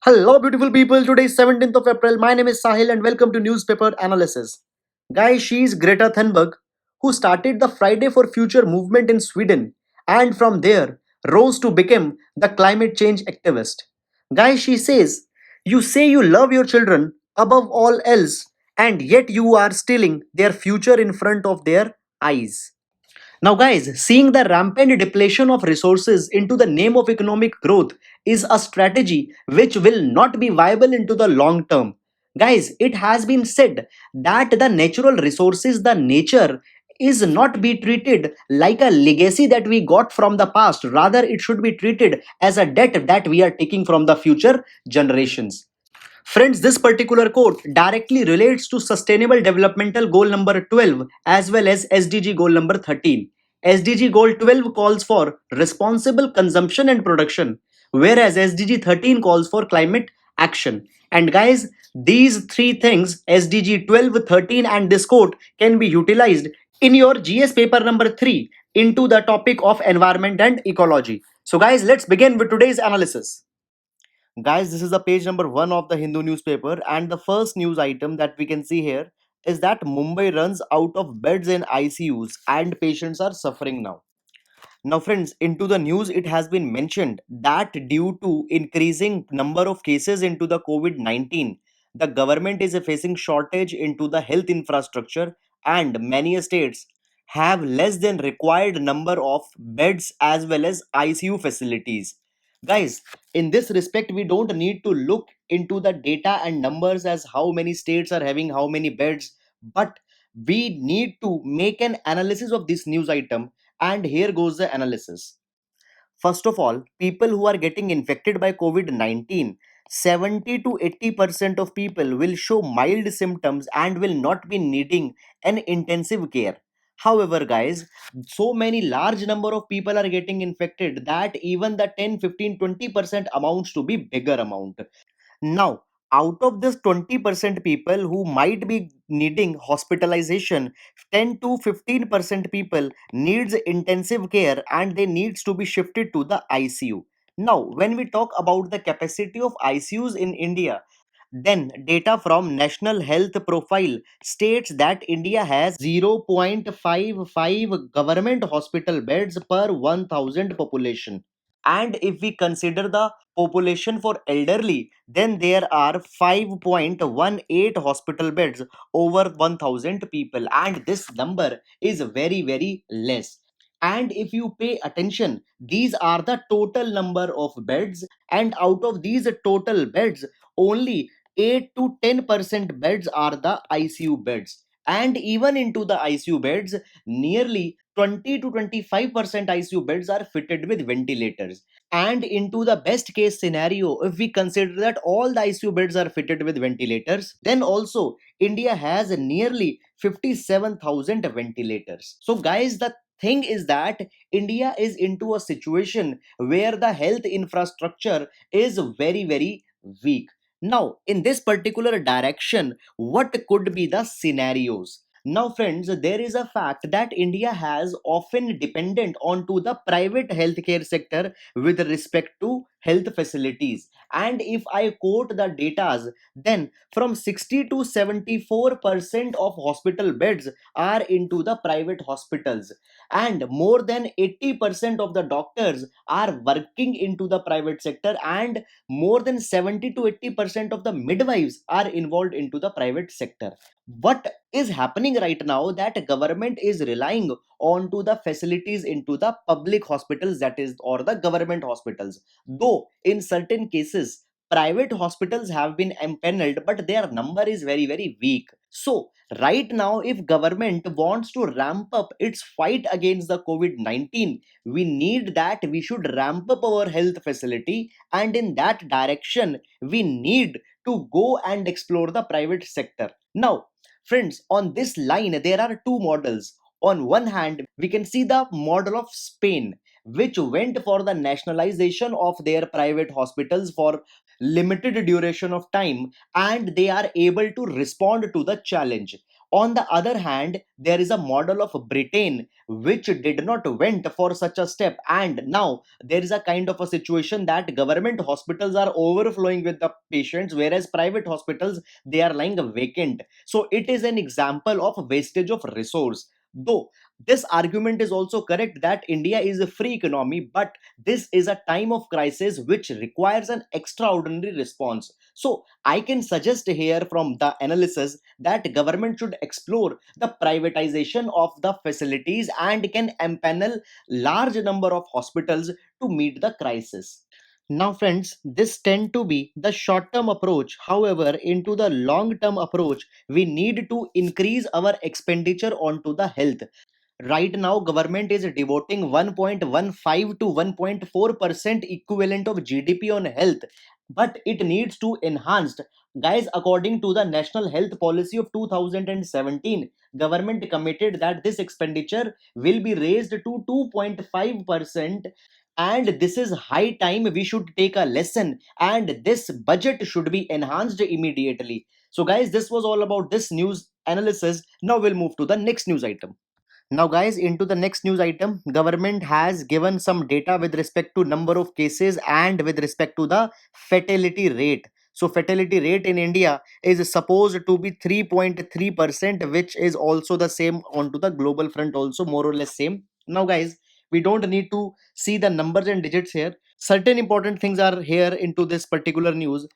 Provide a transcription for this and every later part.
Hello, beautiful people. Today is 17th of April. My name is Sahil, and welcome to Newspaper Analysis. Guys, she is Greta Thunberg, who started the Friday for Future movement in Sweden, and from there rose to become the climate change activist. Guys, she says, "You say you love your children above all else, and yet you are stealing their future in front of their eyes." Now, guys, seeing the rampant depletion of resources into the name of economic growth is a strategy which will not be viable into the long term. Guys, it has been said that the natural resources, the nature, is not be treated like a legacy that we got from the past. Rather, it should be treated as a debt that we are taking from the future generations. Friends, this particular quote directly relates to Sustainable Developmental Goal number 12 as well as SDG goal number 13. SDG goal 12 calls for responsible consumption and production, whereas SDG 13 calls for climate action. And guys, these three things, SDG 12, 13, and this quote, can be utilized in your GS paper number 3 into the topic of environment and ecology. So, guys, let's begin with today's analysis. Guys, this is the page number 1 of the Hindu newspaper, and the first news item that we can see here is that Mumbai runs out of beds in ICUs and patients are suffering now. Now, friends, into the news, it has been mentioned that due to increasing number of cases into the COVID-19, the government is facing shortage into the health infrastructure, and many states have less than required number of beds as well as ICU facilities. Guys, in this respect, we don't need to look into the data and numbers as how many states are having how many beds, but we need to make an analysis of this news item, and here goes the analysis. First of all, people who are getting infected by COVID 19, 70 to 80% of people will show mild symptoms and will not be needing an intensive care. However, guys, so many large number of people are getting infected that even the 10, 15, 20% amounts to be bigger amount. Now, out of this 20% people who might be needing hospitalization, 10 to 15% people needs intensive care and they needs to be shifted to the ICU. Now, when we talk about the capacity of ICUs in India, then data from National Health Profile states that India has 0.55 government hospital beds per 1000 population. And if we consider the population for elderly, then there are 5.18 hospital beds over 1000 people, and this number is very, very less. And if you pay attention, these are the total number of beds, and out of these total beds, only 8 to 10% beds are the ICU beds. And even into the ICU beds, nearly 20 to 25% ICU beds are fitted with ventilators. And into the best case scenario, if we consider that all the ICU beds are fitted with ventilators, then also India has nearly 57,000 ventilators. So, guys, the thing is that India is into a situation where the health infrastructure is very, very weak. Now, in this particular direction, what could be the scenarios? Now, friends, there is a fact that India has often dependent onto the private healthcare sector with respect to health facilities. And if I quote the datas, then from 60 to 74% of hospital beds are into the private hospitals, and more than 80% of the doctors are working into the private sector, and more than 70 to 80% of the midwives are involved into the private sector. What is happening right now that government is relying on to the facilities into the public hospitals, that is, or the government hospitals, though in certain cases private hospitals have been empaneled, but their number is very, very weak. So right now, if government wants to ramp up its fight against the COVID-19, we need that we should ramp up our health facility, and in that direction we need to go and explore the private sector. Now, friends, on this line, there are two models. On one hand, we can see the model of Spain, which went for the nationalization of their private hospitals for limited duration of time, and they are able to respond to the challenge. On the other hand, there is a model of Britain which did not went for such a step, and now there is a kind of a situation that government hospitals are overflowing with the patients, whereas private hospitals, they are lying vacant. So it is an example of wastage of resource. Though this argument is also correct that India is a free economy, but this is a time of crisis which requires an extraordinary response. So I can suggest here from the analysis that government should explore the privatization of the facilities and can empanel large number of hospitals to meet the crisis. Now, friends, this tend to be the short term approach. However, into the long term approach, we need to increase our expenditure onto the health. Right now, government is devoting 1.15 to 1.4% equivalent of GDP on health, but it needs to enhanced. Guys, according to the National Health Policy of 2017, government committed that this expenditure will be raised to 2.5%, and this is high time we should take a lesson, and this budget should be enhanced immediately. So guys, this was all about this news analysis. Now we'll move to the next news item. Now, guys, into the next news item, government has given some data with respect to number of cases and with respect to the fatality rate. So, fatality rate in India is supposed to be 3.3%, which is also the same onto the global front, also more or less same. Now, guys, we don't need to see the numbers and digits here. Certain important things are here into this particular news.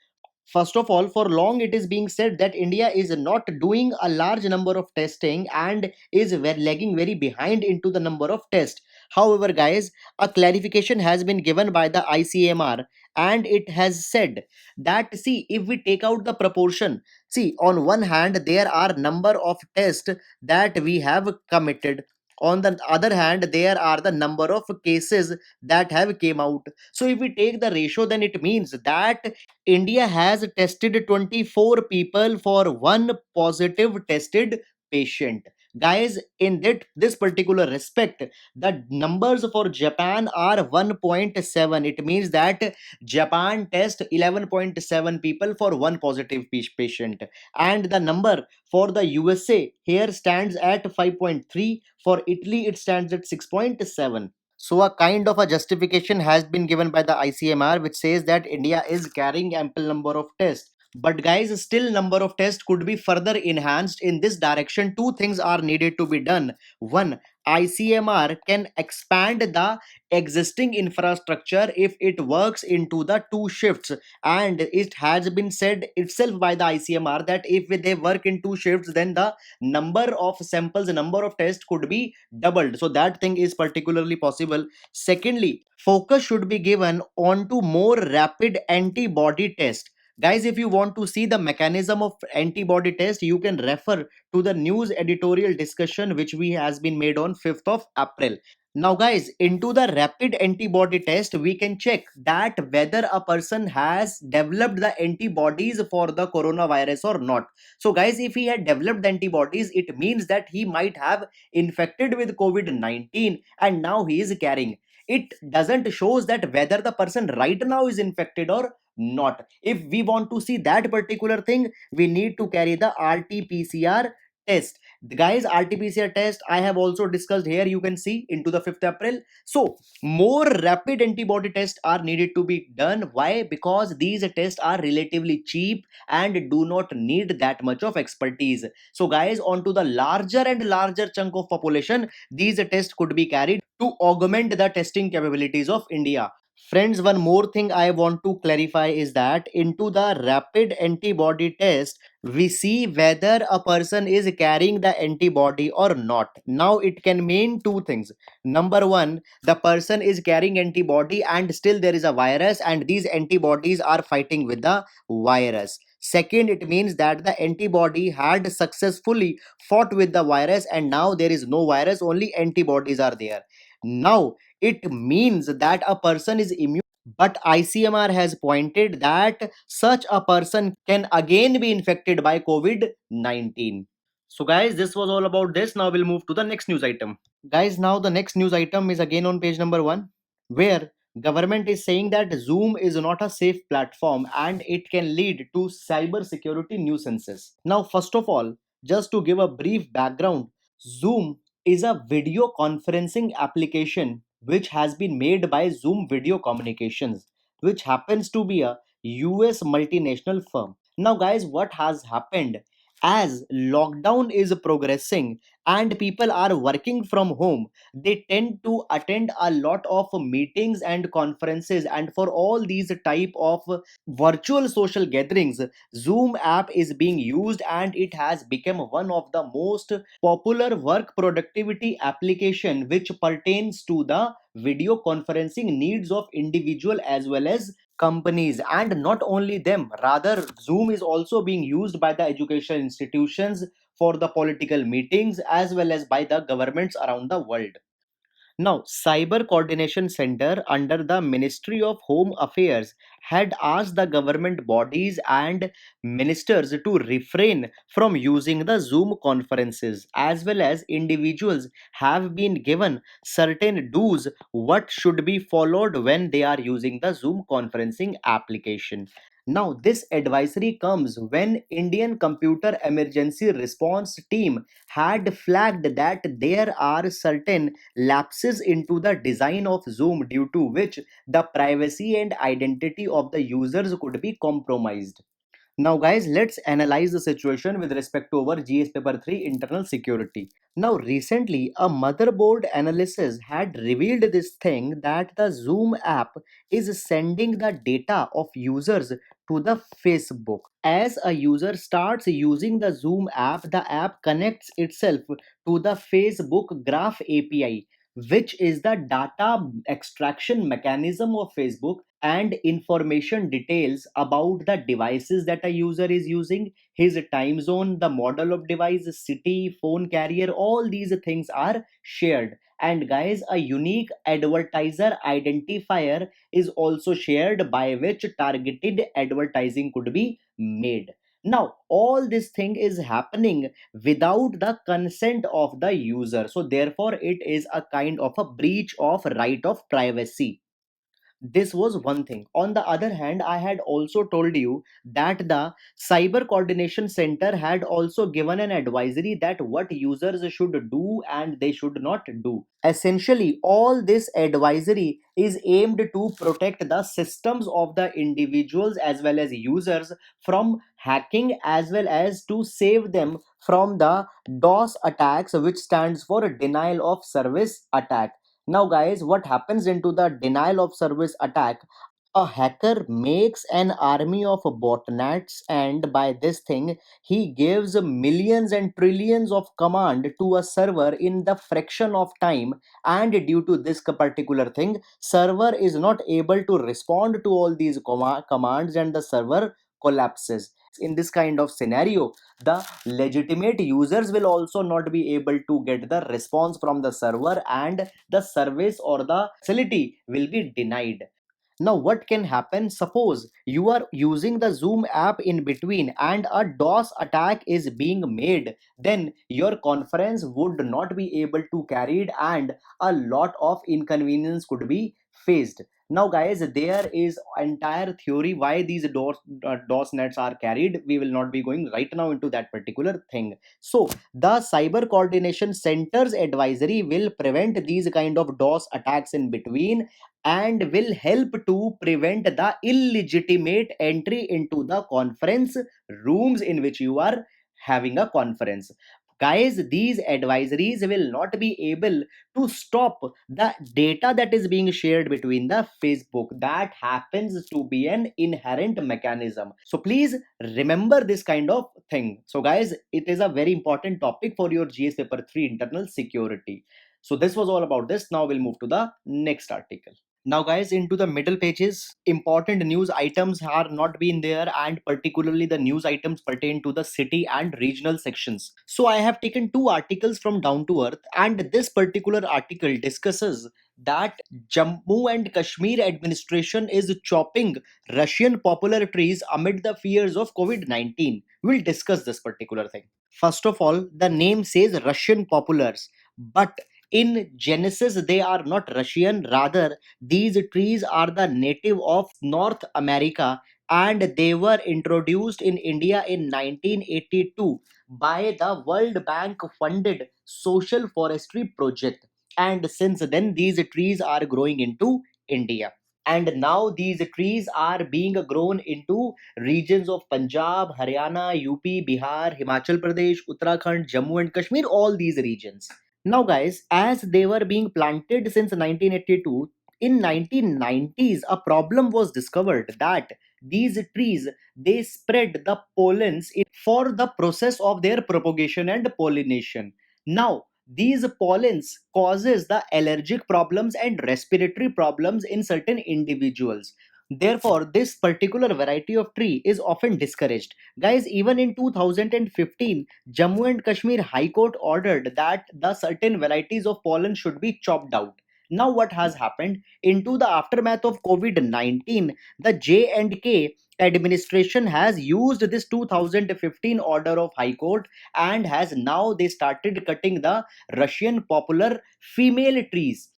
First of all, for long it is being said that India is not doing a large number of testing and is lagging very behind into the number of tests. However, guys, a clarification has been given by the ICMR, and it has said that, see, if we take out the proportion, see, on one hand there are number of tests that we have committed. On the other hand, there are the number of cases that have came out. So if we take the ratio, then it means that India has tested 24 people for one positive tested patient. Guys, in this particular respect, the numbers for Japan are 1.7. It means that Japan test 11.7 people for one positive patient. And the number for the USA here stands at 5.3. For Italy, it stands at 6.7. So, a kind of a justification has been given by the ICMR, which says that India is carrying ample number of tests. But guys, still number of tests could be further enhanced. In this direction, two things are needed to be done. One, ICMR can expand the existing infrastructure if it works into the two shifts. And it has been said itself by the ICMR that if they work in two shifts, then the number of samples, number of tests could be doubled. So that thing is particularly possible. Secondly, focus should be given onto more rapid antibody test. Guys, if you want to see the mechanism of antibody test, you can refer to the news editorial discussion which we has been made on 5th of April. Now, guys, into the rapid antibody test, we can check that whether a person has developed the antibodies for the coronavirus or not. So, guys, if he had developed antibodies, it means that he might have infected with COVID-19 and now he is carrying. It doesn't shows that whether the person right now is infected or not. If we want to see that particular thing, we need to carry the RT-PCR test. The guys, RT-PCR test I have also discussed here. You can see into the 5th April. So more rapid antibody tests are needed to be done. Why? Because these tests are relatively cheap and do not need that much of expertise. So guys, onto the larger and larger chunk of population, these tests could be carried to augment the testing capabilities of India. Friends, one more thing I want to clarify is that into the rapid antibody test, we see whether a person is carrying the antibody or not. Now, it can mean two things. Number one, the person is carrying antibody and still there is a virus, and these antibodies are fighting with the virus. Second, it means that the antibody had successfully fought with the virus and now there is no virus, only antibodies are there. Now, it means that a person is immune, but ICMR has pointed that such a person can again be infected by COVID 19. So, guys, this was all about this. Now, we'll move to the next news item. Guys, now the next news item is again on page number 1, where government is saying that Zoom is not a safe platform and it can lead to cyber security nuisances. Now, first of all, Just to give a brief background, Zoom is a video conferencing application which has been made by Zoom Video Communications, which happens to be a US multinational firm. Now, guys, what has happened? As lockdown is progressing and people are working from home, they tend to attend a lot of meetings and conferences, and for all these type of virtual social gatherings, Zoom app is being used, and it has become one of the most popular work productivity application which pertains to the video conferencing needs of individual as well as companies. And not only them, rather Zoom is also being used by the education institutions, for the political meetings, as well as by the governments around the world. Now, Cyber Coordination Center under the Ministry of Home Affairs had asked the government bodies and ministers to refrain from using the Zoom conferences, as well as individuals have been given certain do's what should be followed when they are using the Zoom conferencing application. Now, this advisory comes when Indian Computer Emergency Response Team had flagged that there are certain lapses into the design of Zoom due to which the privacy and identity of the users could be compromised. Now, guys, let's analyze the situation with respect to our GS Paper 3 internal security. Now, recently, a motherboard analysis had revealed this thing that the Zoom app is sending the data of users to the Facebook. As a user starts using the Zoom app, the app connects itself to the Facebook Graph API, which is the data extraction mechanism of Facebook, and information details about the devices that a user is using, his time zone, the model of device, city, phone carrier, all these things are shared. And guys, a unique advertiser identifier is also shared by which targeted advertising could be made. Now, all this thing is happening without the consent of the user. So, therefore, it is a kind of a breach of right of privacy. This was one thing. On the other hand, I had also told you that the Cyber Coordination Center had also given an advisory that what users should do and they should not do. Essentially, all this advisory is aimed to protect the systems of the individuals as well as users from hacking, as well as to save them from the DOS attacks, which stands for denial of service attack. Now, guys, what happens into the denial of service attack? A hacker makes an army of botnets, and by this thing, he gives millions and trillions of command to a server in the fraction of time. And due to this particular thing, server is not able to respond to all these commands, and the server collapses. In this kind of scenario, the legitimate users will also not be able to get the response from the server, and the service or the facility will be denied. Now, what can happen? Suppose you are using the Zoom app in between and a DOS attack is being made, then your conference would not be able to carry it, and a lot of inconvenience could be faced. Now, guys, there is entire theory why these DOS nets are carried. We will not be going right now into that particular thing. So, the Cyber Coordination Center's advisory will prevent these kind of DOS attacks in between, and will help to prevent the illegitimate entry into the conference rooms in which you are having a conference. Guys, these advisories will not be able to stop the data that is being shared between the Facebook. That happens to be an inherent mechanism. So please remember this kind of thing. So, guys, it is a very important topic for your GS paper 3 internal security. So this was all about this. Now we'll move to the next article. Now, guys, into the middle pages, important news items are not been there, and particularly the news items pertain to the city and regional sections. So I have taken two articles from Down to Earth, and this particular article discusses that Jammu and Kashmir administration is chopping Russian popular trees amid the fears of COVID-19. We'll discuss this particular thing. First of all, the name says Russian populars, but in Genesis, they are not Russian. Rather, these trees are the native of North America, and they were introduced in India in 1982 by the World Bank funded social forestry project. And since then, these trees are growing into India. And now these trees are being grown into regions of Punjab, Haryana, UP, Bihar, Himachal Pradesh, Uttarakhand, Jammu and Kashmir, all these regions. Now, guys, as they were being planted since 1982, in 1990s, a problem was discovered that these trees they spread the pollens for the process of their propagation and pollination. Now, these pollens causes the allergic problems and respiratory problems in certain individuals. Therefore, this particular variety of tree is often discouraged. Guys, even in 2015, Jammu and Kashmir High Court ordered that the certain varieties of pollen should be chopped out. Now, what has happened? Into the aftermath of COVID-19, the J&K administration has used this 2015 order of High Court and has now they started cutting the Russian popular female trees.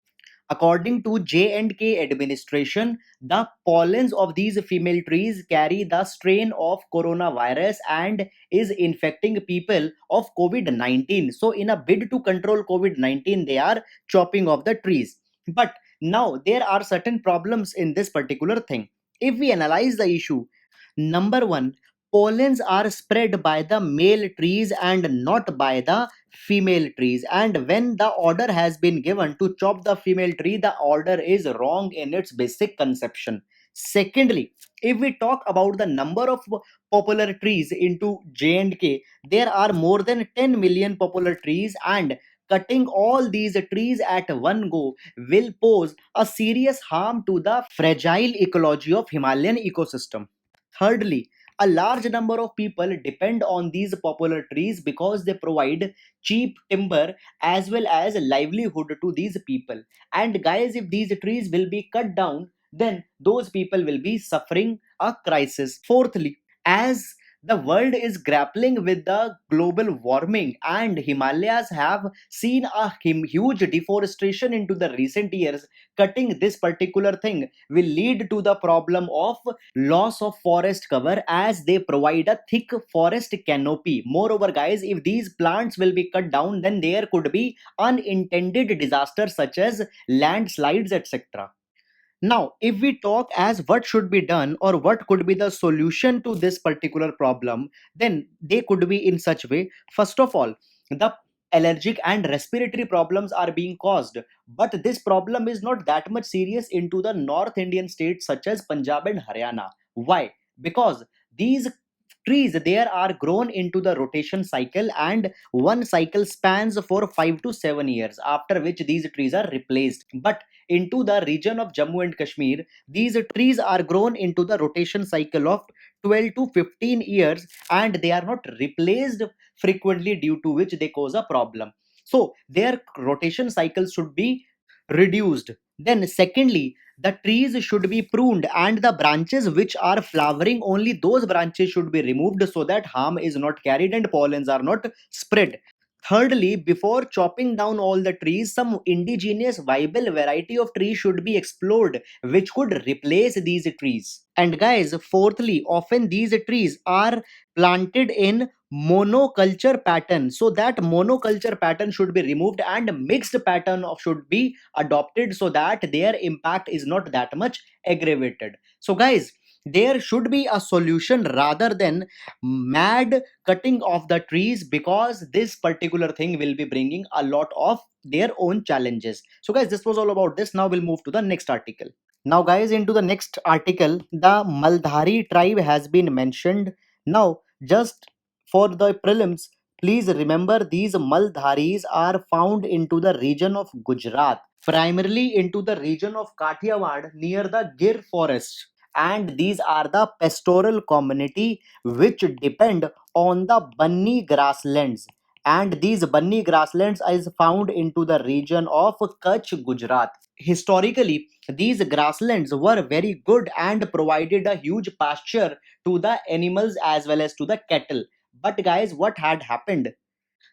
According to J&K administration, the pollens of these female trees carry the strain of coronavirus and is infecting people of COVID-19. So in a bid to control COVID-19, they are chopping off the trees. But now there are certain problems in this particular thing. If we analyze the issue, number one, pollens are spread by the male trees and not by the female trees. And when the order has been given to chop the female tree, the order is wrong in its basic conception. Secondly, if we talk about the number of popular trees into J&K, there are more than 10 million popular trees, and cutting all these trees at one go will pose a serious harm to the fragile ecology of Himalayan ecosystem. Thirdly, a large number of people depend on these popular trees because they provide cheap timber as well as livelihood to these people. And guys, if these trees will be cut down, then those people will be suffering a crisis. Fourthly, as the world is grappling with the global warming and Himalayas have seen a huge deforestation into the recent years, cutting this particular thing will lead to the problem of loss of forest cover as they provide a thick forest canopy. Moreover, guys, if these plants will be cut down, then there could be unintended disasters such as landslides, etc. Now, if we talk as what should be done or what could be the solution to this particular problem, then they could be in such way. First of all, the allergic and respiratory problems are being caused, but this problem is not that much serious into the North Indian states such as Punjab and Haryana. Why? Because these trees there are grown into the rotation cycle, and one cycle spans for 5 to 7 years, after which these trees are replaced. But into the region of Jammu and Kashmir, these trees are grown into the rotation cycle of 12 to 15 years, and they are not replaced frequently, due to which they cause a problem. So their rotation cycles should be reduced. Then secondly, the trees should be pruned and the branches which are flowering, only those branches should be removed so that harm is not carried and pollens are not spread. Thirdly, before chopping down all the trees, some indigenous viable variety of tree should be explored which could replace these trees. And guys, fourthly, often these trees are planted in monoculture pattern, so that monoculture pattern should be removed and mixed pattern of should be adopted so that their impact is not that much aggravated. So guys, there should be a solution rather than mad cutting of the trees, because this particular thing will be bringing a lot of their own challenges. So guys, this was all about this. Now we'll move to the next article. Now guys, into the next article, the Maldhari tribe has been mentioned. Now, just for the prelims, please remember these Maldharis are found into the region of Gujarat, primarily into the region of Kathiawad near the Gir forest. And these are the pastoral community which depend on the bunny grasslands. And these bunny grasslands is found into the region of Kutch, Gujarat. Historically, these grasslands were very good and provided a huge pasture to the animals as well as to the cattle. But guys, what had happened?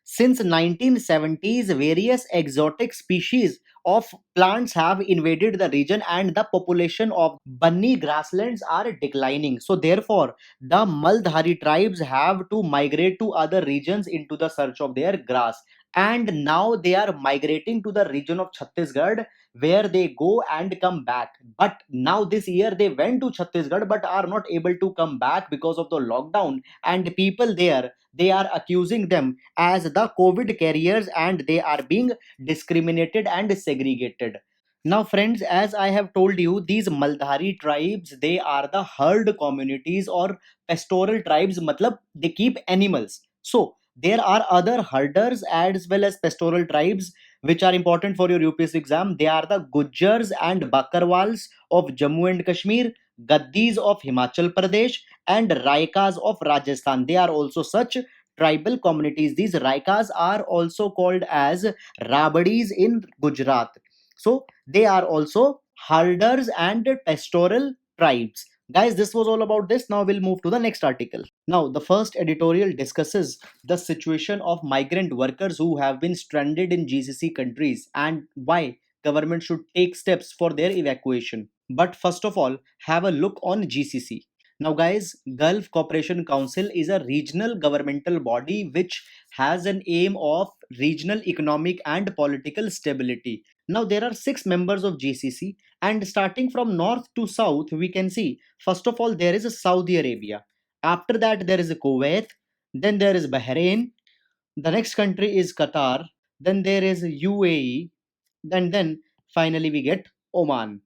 Since 1970s, various exotic species of plants have invaded the region and the population of bunny grasslands are declining. So therefore, the Maldhari tribes have to migrate to other regions into the search of their grass. And now they are migrating to the region of Chhattisgarh where they go and come back. But now this year they went to Chhattisgarh but are not able to come back because of the lockdown, and people there, they are accusing them as the COVID carriers and they are being discriminated and segregated. Now, friends, as I have told you, these Maldhari tribes, they are the herd communities or pastoral tribes, matlab they keep animals. So, there are other herders as well as pastoral tribes which are important for your UPSC exam. They are the Gujjars and Bakarwals of Jammu and Kashmir, Gaddis of Himachal Pradesh, and Raikas of Rajasthan. They are also such tribal communities. These Raikas are also called as Rabadis in Gujarat. So they are also herders and pastoral tribes. Guys, this was all about this. Now we'll move to the next article. Now, the first editorial discusses the situation of migrant workers who have been stranded in GCC countries and why government should take steps for their evacuation. But first of all, have a look on GCC. Now, guys, Gulf Cooperation Council is a regional governmental body which has an aim of regional economic and political stability. Now, there are six members of GCC, and starting from north to south, we can see first of all, there is a Saudi Arabia. After that, there is a Kuwait. Then there is Bahrain. The next country is Qatar. Then there is UAE. Then finally we get Oman.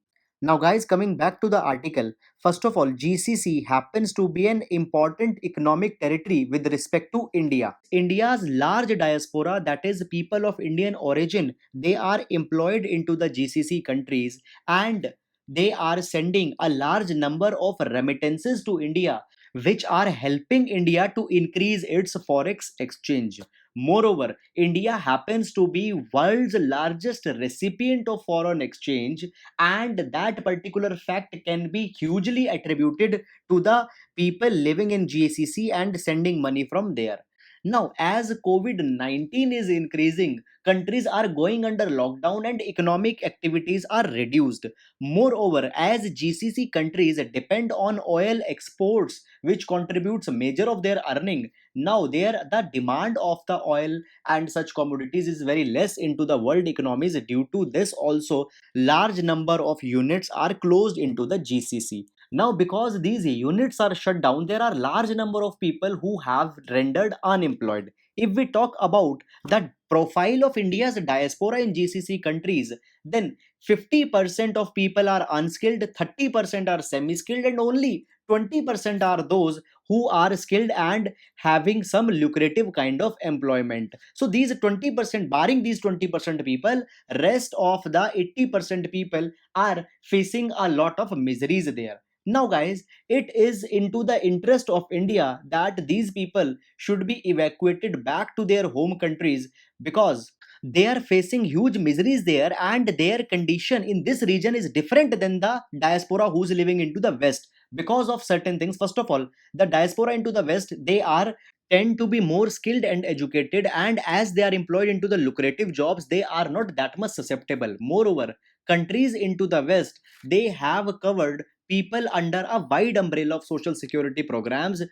Now, guys, coming back to the article, first of all, GCC happens to be an important economic territory with respect to India. India's large diaspora, that is, people of Indian origin, they are employed into the GCC countries and they are sending a large number of remittances to India, which are helping India to increase its forex exchange. Moreover, India happens to be world's largest recipient of foreign exchange, and that particular fact can be hugely attributed to the people living in GCC and sending money from there. Now, as COVID-19 is increasing, countries are going under lockdown and economic activities are reduced. Moreover, as GCC countries depend on oil exports, which contributes major of their earning, now there the demand of the oil and such commodities is very less into the world economies. Due to this also, large number of units are closed into the GCC. Now, because these units are shut down, there are large number of people who have rendered unemployed. If we talk about the profile of India's diaspora in GCC countries, then 50% of people are unskilled, 30% are semi skilled, and only 20% are those who are skilled and having some lucrative kind of employment. So these 20%, barring these 20% people, rest of the 80% people are facing a lot of miseries there. Now, guys, it is into the interest of India that these people should be evacuated back to their home countries because they are facing huge miseries there and their condition in this region is different than the diaspora who's living into the west because of certain things. First of all, the diaspora into the west, they are tend to be more skilled and educated, and as they are employed into the lucrative jobs, they are not that much susceptible. Moreover, countries into the west, they have covered people under a wide umbrella of social security programs,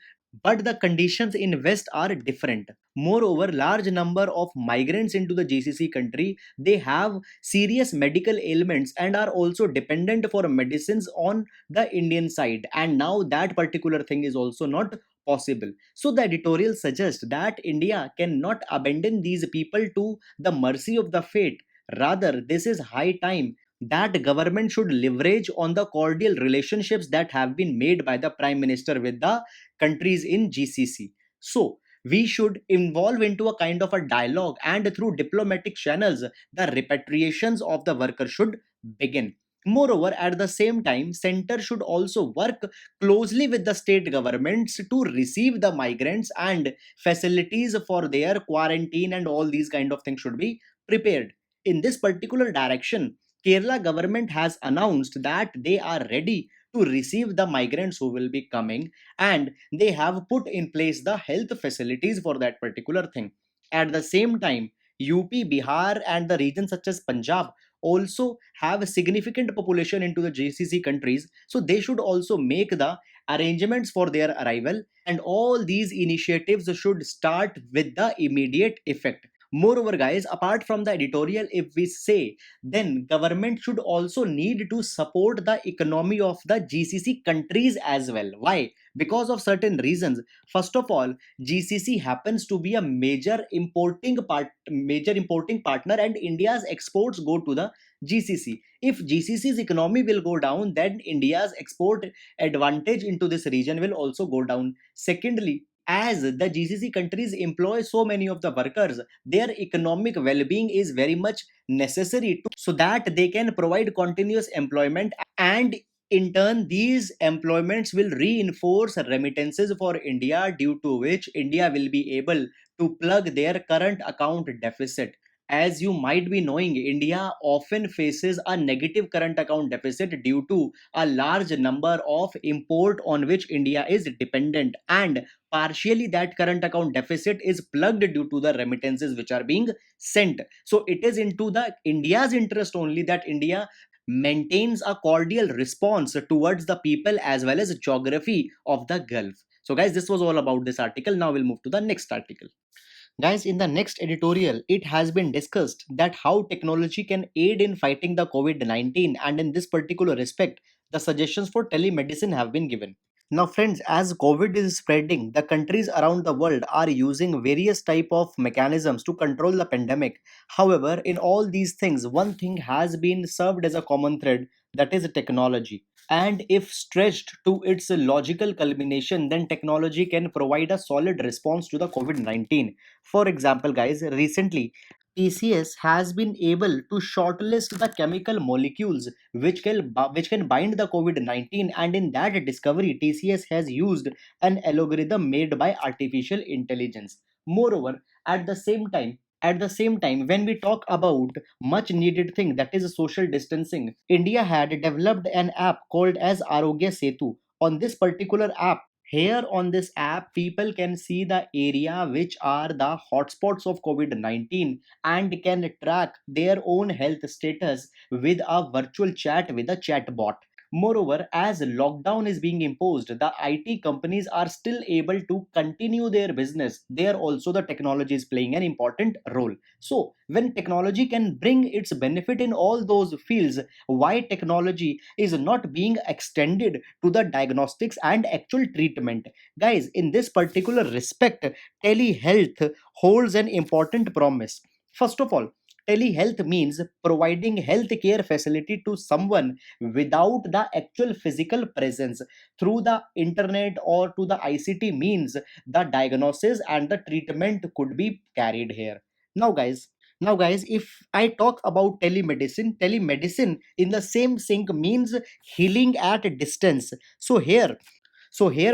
but the conditions in west are different. Moreover, large number of migrants into the GCC country, they have serious medical ailments and are also dependent for medicines on the Indian side, and now that particular thing is also not possible. So the editorial suggests that India cannot abandon these people to the mercy of the fate. Rather, this is high time that government should leverage on the cordial relationships that have been made by the prime minister with the countries in GCC. So we should involve into a kind of a dialogue, and through diplomatic channels the repatriations of the workers should begin. Moreover, at the same time, center should also work closely with the state governments to receive the migrants, and facilities for their quarantine and all these kind of things should be prepared. In this particular direction, Kerala government has announced that they are ready to receive the migrants who will be coming, and they have put in place the health facilities for that particular thing. At the same time, UP, Bihar, and the regions such as Punjab also have a significant population into the GCC countries, so they should also make the arrangements for their arrival, and all these initiatives should start with the immediate effect. Moreover, guys, apart from the editorial, if we say, then government should also need to support the economy of the GCC countries as well. Why? Because of certain reasons. First of all, GCC happens to be a major importing partner, and India's exports go to the GCC. If GCC's economy will go down, then India's export advantage into this region will also go down. Secondly, as the GCC countries employ so many of the workers, their economic well-being is very much necessary so that they can provide continuous employment, and in turn these employments will reinforce remittances for India, due to which India will be able to plug their current account deficit. As you might be knowing, India often faces a negative current account deficit due to a large number of import on which India is dependent, and partially that current account deficit is plugged due to the remittances which are being sent. So it is into the India's interest only that India maintains a cordial response towards the people as well as geography of the Gulf. So guys, this was all about this article. Now we'll move to the next article. Guys, in the next editorial, it has been discussed that how technology can aid in fighting the COVID 19, and in this particular respect, the suggestions for telemedicine have been given. Now, friends, as COVID is spreading, the countries around the world are using various type of mechanisms to control the pandemic. However, in all these things, one thing has been served as a common thread, that is technology. And if stretched to its logical culmination, then technology can provide a solid response to the COVID 19. For example, guys, recently TCS has been able to shortlist the chemical molecules which can bind the COVID 19, and in that discovery, TCS has used an algorithm made by artificial intelligence. Moreover, at the same time, when we talk about much needed thing, that is social distancing, India had developed an app called as Arogya Setu. On this particular app, here on this app, people can see the area which are the hotspots of COVID 19 and can track their own health status with a virtual chat with a chatbot. Moreover, as lockdown is being imposed, the IT companies are still able to continue their business. There also the technology is playing an important role. So, when technology can bring its benefit in all those fields, why technology is not being extended to the diagnostics and actual treatment? Guys, in this particular respect, telehealth holds an important promise. First of all, telehealth means providing healthcare facility to someone without the actual physical presence. Through the internet or to the ICT means, the diagnosis and the treatment could be carried here. Now, guys, if I talk about telemedicine in the same sync means healing at a distance. So here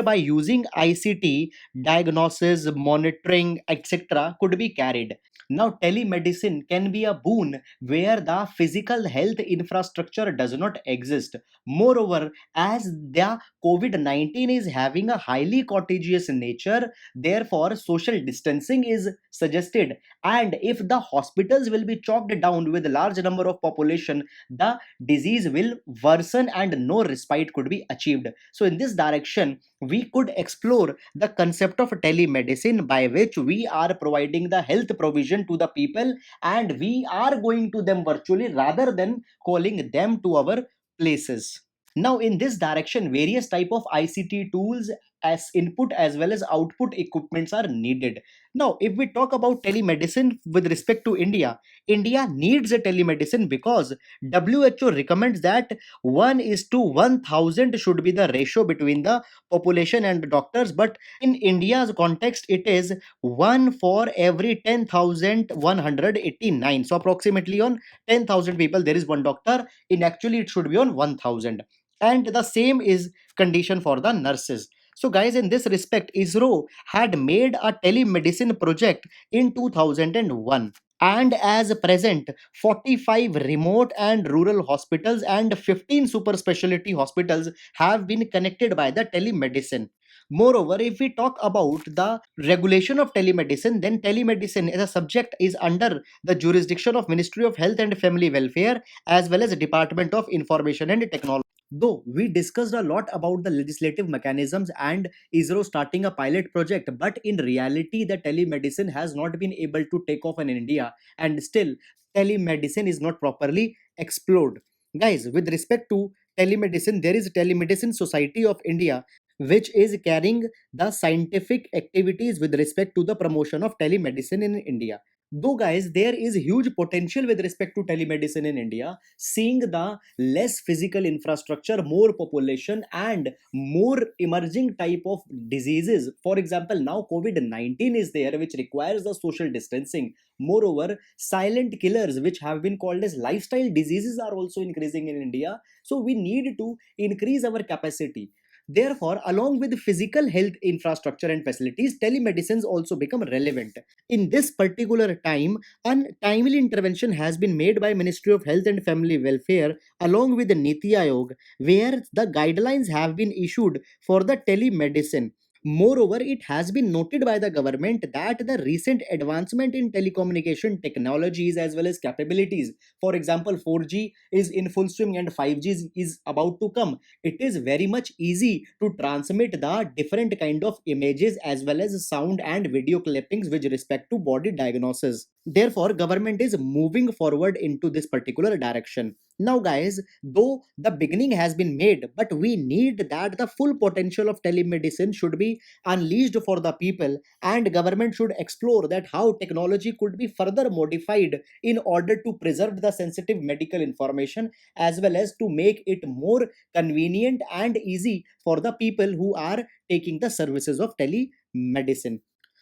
by using ICT, diagnosis, monitoring, etc. could be carried. Now, telemedicine can be a boon where the physical health infrastructure does not exist. Moreover, as the COVID 19 is having a highly contagious nature, therefore, social distancing is suggested. And if the hospitals will be choked down with a large number of population, the disease will worsen and no respite could be achieved. So, in this direction, we could explore the concept of telemedicine, by which we are providing the health provision to the people and we are going to them virtually rather than calling them to our places. Now, in this direction, various type of ICT tools as input as well as output equipments are needed. Now, if we talk about telemedicine with respect to India, India needs a telemedicine because WHO recommends that 1 is to 1000 should be the ratio between the population and doctors, but in India's context, it is 1 for every 10,189. So, approximately on 10,000 people, there is one doctor. In actually, it should be on 1000. And the same is condition for the nurses. So, guys, in this respect, ISRO had made a telemedicine project in 2001. And as present, 45 remote and rural hospitals and 15 super specialty hospitals have been connected by the telemedicine. Moreover, if we talk about the regulation of telemedicine, then telemedicine as a subject is under the jurisdiction of Ministry of Health and Family Welfare as well as Department of Information and Technology. Though we discussed a lot about the legislative mechanisms and ISRO starting a pilot project, but in reality, the telemedicine has not been able to take off in India, and still, telemedicine is not properly explored. Guys, with respect to telemedicine, there is Telemedicine Society of India, which is carrying the scientific activities with respect to the promotion of telemedicine in India. Though, guys, there is huge potential with respect to telemedicine in India, seeing the less physical infrastructure, more population, and more emerging type of diseases. For example, now COVID-19 is there, which requires the social distancing. Moreover, silent killers, which have been called as lifestyle diseases, are also increasing in India. So we need to increase our capacity. Therefore, along with physical health infrastructure and facilities, telemedicines also become relevant. In this particular time, an timely intervention has been made by Ministry of Health and Family Welfare along with the Niti Aayog, where the guidelines have been issued for the telemedicine. Moreover, it has been noted by the government that the recent advancement in telecommunication technologies as well as capabilities, for example, 4G is in full swing and 5G is about to come. It is very much easy to transmit the different kind of images as well as sound and video clippings with respect to body diagnosis. Therefore, government is moving forward into this particular direction. Now, guys, though the beginning has been made, but we need that the full potential of telemedicine should be unleashed for the people, and government should explore that how technology could be further modified in order to preserve the sensitive medical information as well as to make it more convenient and easy for the people who are taking the services of telemedicine.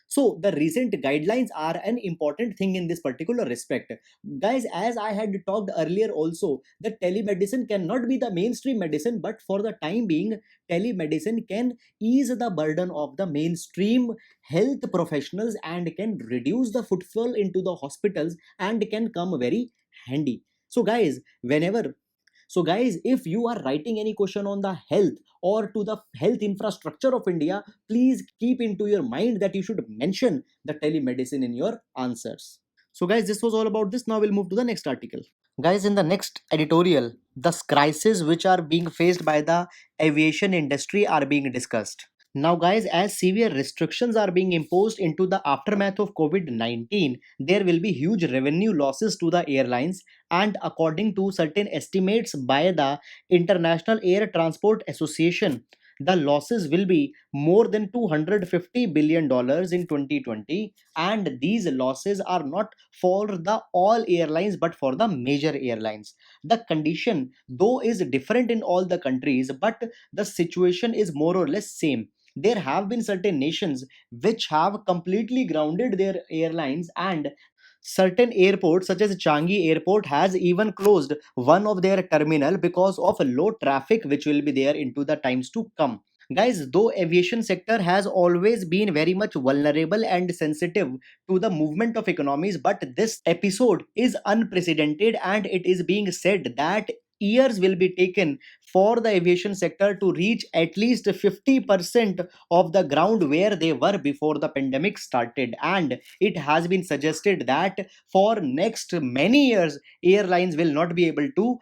So the recent guidelines are an important thing in this particular respect. Guys, as I had talked earlier also, that telemedicine cannot be the mainstream medicine, but for the time being, telemedicine can ease the burden of the mainstream health professionals and can reduce the footfall into the hospitals and can come very handy. So guys, whenever so, guys, if you are writing any question on the health or to the health infrastructure of India, please keep into your mind that you should mention the telemedicine in your answers. So, guys, this was all about this. Now we'll move to the next article. Guys, in the next editorial, the crises which are being faced by the aviation industry are being discussed. Now, guys, as severe restrictions are being imposed into the aftermath of COVID 19, there will be huge revenue losses to the airlines. And according to certain estimates by the International Air Transport Association, the losses will be more than $250 billion in 2020. And these losses are not for the all airlines but for the major airlines. The condition, though, is different in all the countries, but the situation is more or less same. There have been certain nations which have completely grounded their airlines, and certain airports such as Changi airport has even closed one of their terminal because of low traffic which will be there into the times to come. Guys, though aviation sector has always been very much vulnerable and sensitive to the movement of economies, but this episode is unprecedented and it is being said that years will be taken for the aviation sector to reach at least 50% of the ground where they were before the pandemic started. And it has been suggested that for next many years airlines will not be able to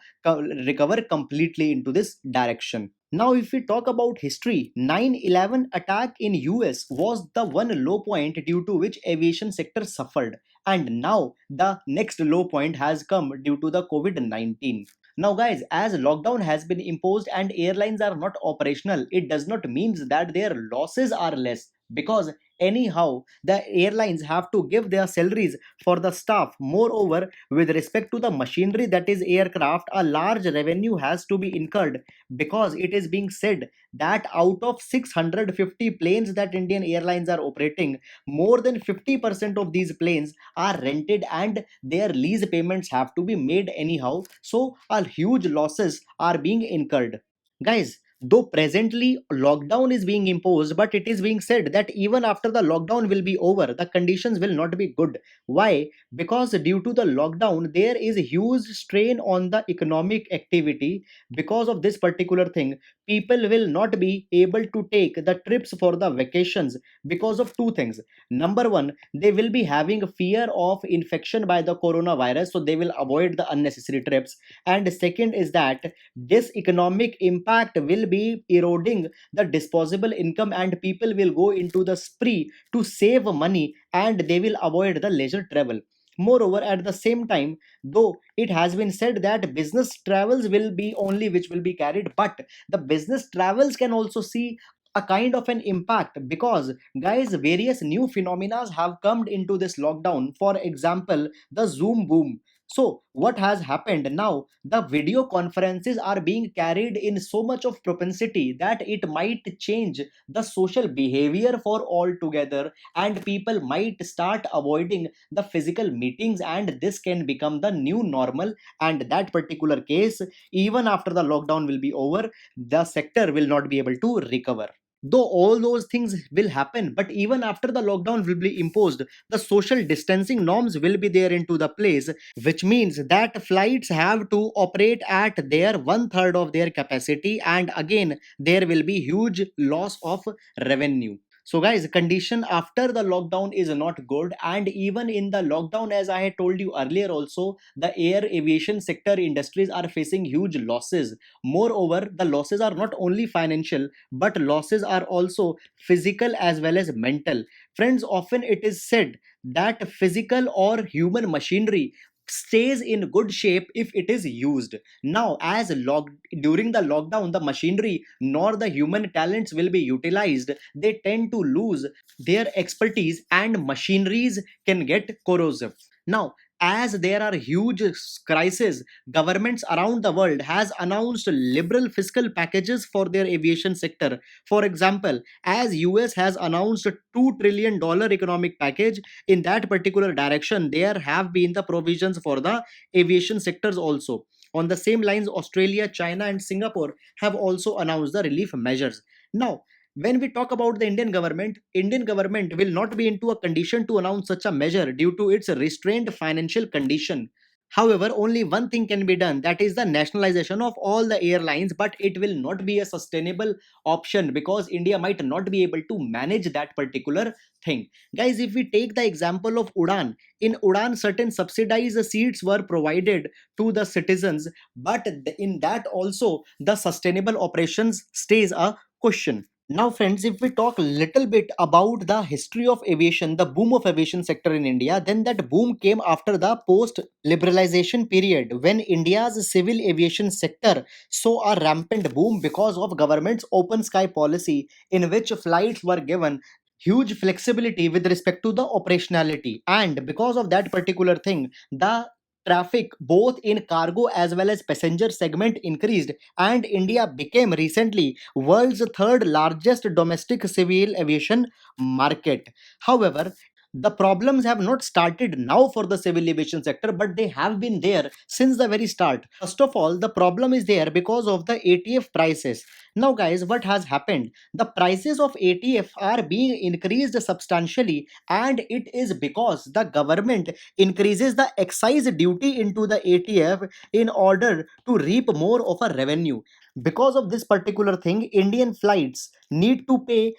recover completely into this direction. Now, if we talk about history, 9/11 attack in US was the one low point due to which aviation sector suffered. And now the next low point has come due to the COVID-19. Now, guys, as lockdown has been imposed and airlines are not operational, it does not mean that their losses are less, because anyhow the airlines have to give their salaries for the staff. Moreover, with respect to the machinery, that is aircraft, a large revenue has to be incurred, because it is being said that out of 650 planes that Indian airlines are operating, more than 50% of these planes are rented and their lease payments have to be made anyhow. So a huge losses are being incurred. Guys, though presently lockdown is being imposed, but it is being said that even after the lockdown will be over, the conditions will not be good. Why? Because due to the lockdown, there is a huge strain on the economic activity. Because of this particular thing, people will not be able to take the trips for the vacations because of two things. Number one, they will be having fear of infection by the coronavirus, so they will avoid the unnecessary trips. And second is that this economic impact will be eroding the disposable income, and people will go into the spree to save money, and they will avoid the leisure travel. Moreover, at the same time, though it has been said that business travels will be only which will be carried, but the business travels can also see a kind of an impact, because guys, various new phenomena have come into this lockdown. For example, the Zoom boom. So what has happened now, the video conferences are being carried in so much of propensity that it might change the social behavior for all together, and people might start avoiding the physical meetings, and this can become the new normal. And that particular case, even after the lockdown will be over, the sector will not be able to recover. Though all those things will happen, but even after the lockdown will be imposed, the social distancing norms will be there into the place, which means that flights have to operate at their one third of their capacity, and again there will be huge loss of revenue. So guys, condition after the lockdown is not good, and even in the lockdown, as I had told you earlier also, the air aviation sector industries are facing huge losses. Moreover, the losses are not only financial, but losses are also physical as well as mental. Friends, often it is said that physical or human machinery stays in good shape if it is used. Now, as during the lockdown, the machinery nor the human talents will be utilized, they tend to lose their expertise, and machineries can get corrosive. Now, as there are huge crises, governments around the world has announced liberal fiscal packages for their aviation sector. For example, as US has announced a $2 trillion economic package, in that particular direction there have been the provisions for the aviation sectors also. On the same lines, Australia, China and Singapore have also announced the relief measures. Now, when we talk about the Indian government will not be into a condition to announce such a measure due to its restrained financial condition. However, only one thing can be done, that is the nationalization of all the airlines, but it will not be a sustainable option because India might not be able to manage that particular thing. Guys, if we take the example of Udan, in Udan, certain subsidized seats were provided to the citizens, but in that also the sustainable operations stays a question. Now, friends, if we talk a little bit about the history of aviation, the boom of aviation sector in India, then that boom came after the post-liberalization period when India's civil aviation sector saw a rampant boom because of government's open sky policy, in which flights were given huge flexibility with respect to the operationality. And because of that particular thing, the traffic both in cargo as well as passenger segment increased, and India became recently world's third largest domestic civil aviation market. However, the problems have not started now for the civil aviation sector, but they have been there since the very start. First of all, the problem is there because of the ATF prices. Now, guys, what has happened? The prices of ATF are being increased substantially, and it is because the government increases the excise duty into the ATF in order to reap more of a revenue. Because of this particular thing, Indian flights need to pay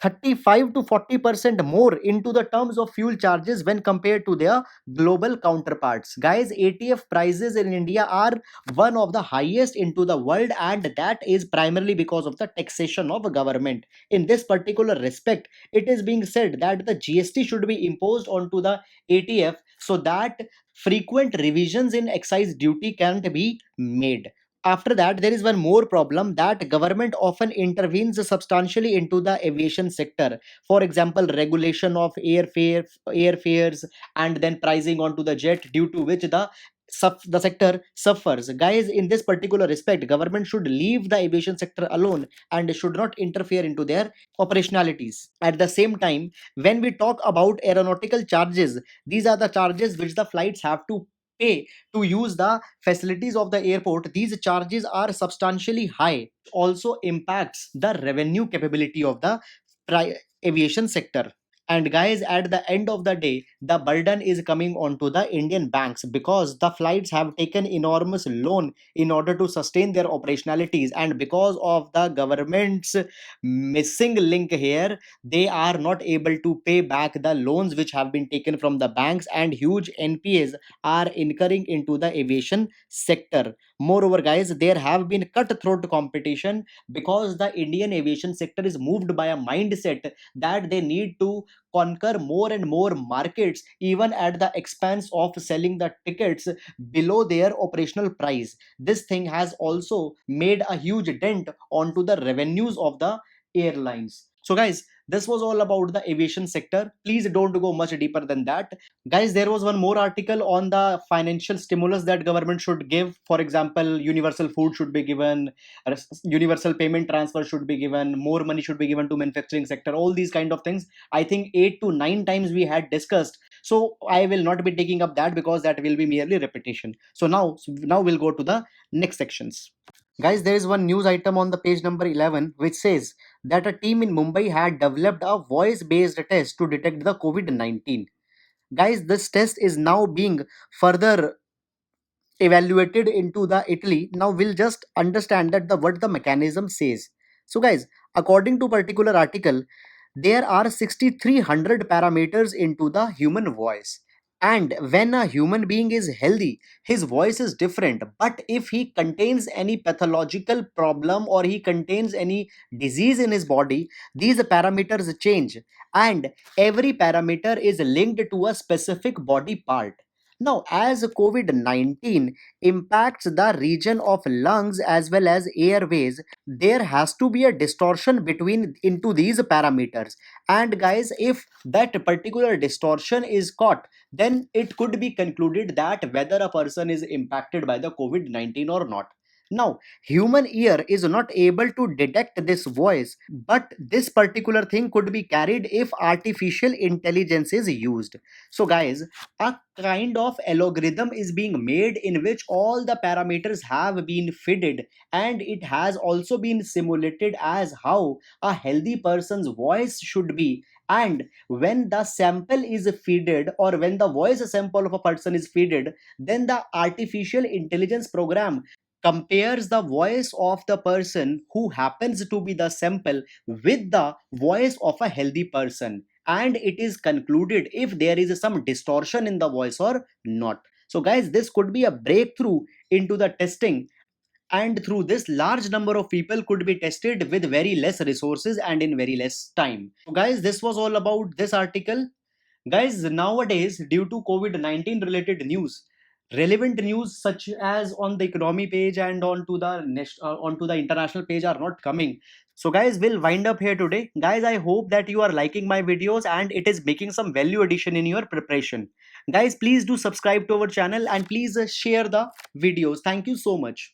35 to 40% more into the terms of fuel charges when compared to their global counterparts. Guys, ATF prices in India are one of the highest into the world, and that is primarily because of the taxation of government. In this particular respect, it is being said that the GST should be imposed onto the ATF so that frequent revisions in excise duty can't be made. After that, there is one more problem, that government often intervenes substantially into the aviation sector. For example, regulation of airfares, and then pricing onto the jet, due to which the sector suffers. Guys, in this particular respect, government should leave the aviation sector alone and should not interfere into their operationalities. At the same time, when we talk about aeronautical charges, these are the charges which the flights have to pay to use the facilities of the airport. These charges are substantially high, also impacts the revenue capability of the aviation sector. And guys, at the end of the day, the burden is coming onto the Indian banks because the flights have taken enormous loan in order to sustain their operationalities. And because of the government's missing link here, they are not able to pay back the loans which have been taken from the banks, and huge NPAs are incurring into the aviation sector. Moreover, guys, there have been cutthroat competition because the Indian aviation sector is moved by a mindset that they need to conquer more and more markets, even at the expense of selling the tickets below their operational price. This thing has also made a huge dent onto the revenues of the airlines. So guys, this was all about the aviation sector. Please don't go much deeper than that. Guys, there was one more article on the financial stimulus that government should give. For example, universal food should be given, universal payment transfer should be given, more money should be given to manufacturing sector, all these kind of things. I think 8 to 9 times we had discussed, so I will not be taking up that because that will be merely repetition. So now we'll go to the next sections. Guys, there is one news item on the page number 11 which says that a team in Mumbai had developed a voice based test to detect the COVID 19. Guys, this test is now being further evaluated into the Italy. Now we'll just understand that the what the mechanism says. So guys, according to particular article, there are 6300 parameters into the human voice, and when a human being is healthy, his voice is different. But if he contains any pathological problem or he contains any disease in his body, these parameters change, and every parameter is linked to a specific body part. Now, as COVID 19 impacts the region of lungs as well as airways, there has to be a distortion between into these parameters. And guys, if that particular distortion is caught, then it could be concluded that whether a person is impacted by the COVID 19 or not. Now, human ear is not able to detect this voice, but this particular thing could be carried if artificial intelligence is used. So guys, a kind of algorithm is being made in which all the parameters have been fitted, and it has also been simulated as how a healthy person's voice should be. And when the sample is feeded, or when the voice sample of a person is feeded, then the artificial intelligence program compares the voice of the person who happens to be the sample with the voice of a healthy person, and it is concluded if there is some distortion in the voice or not. So guys, this could be a breakthrough into the testing, and through this large number of people could be tested with very less resources and in very less time. So guys, this was all about this article. Guys, nowadays, due to COVID 19 related news, relevant news such as on the economy page and onto the international page are not coming. So, guys, we'll wind up here today. Guys, I hope that you are liking my videos and it is making some value addition in your preparation. Guys, please do subscribe to our channel and please share the videos. Thank you so much.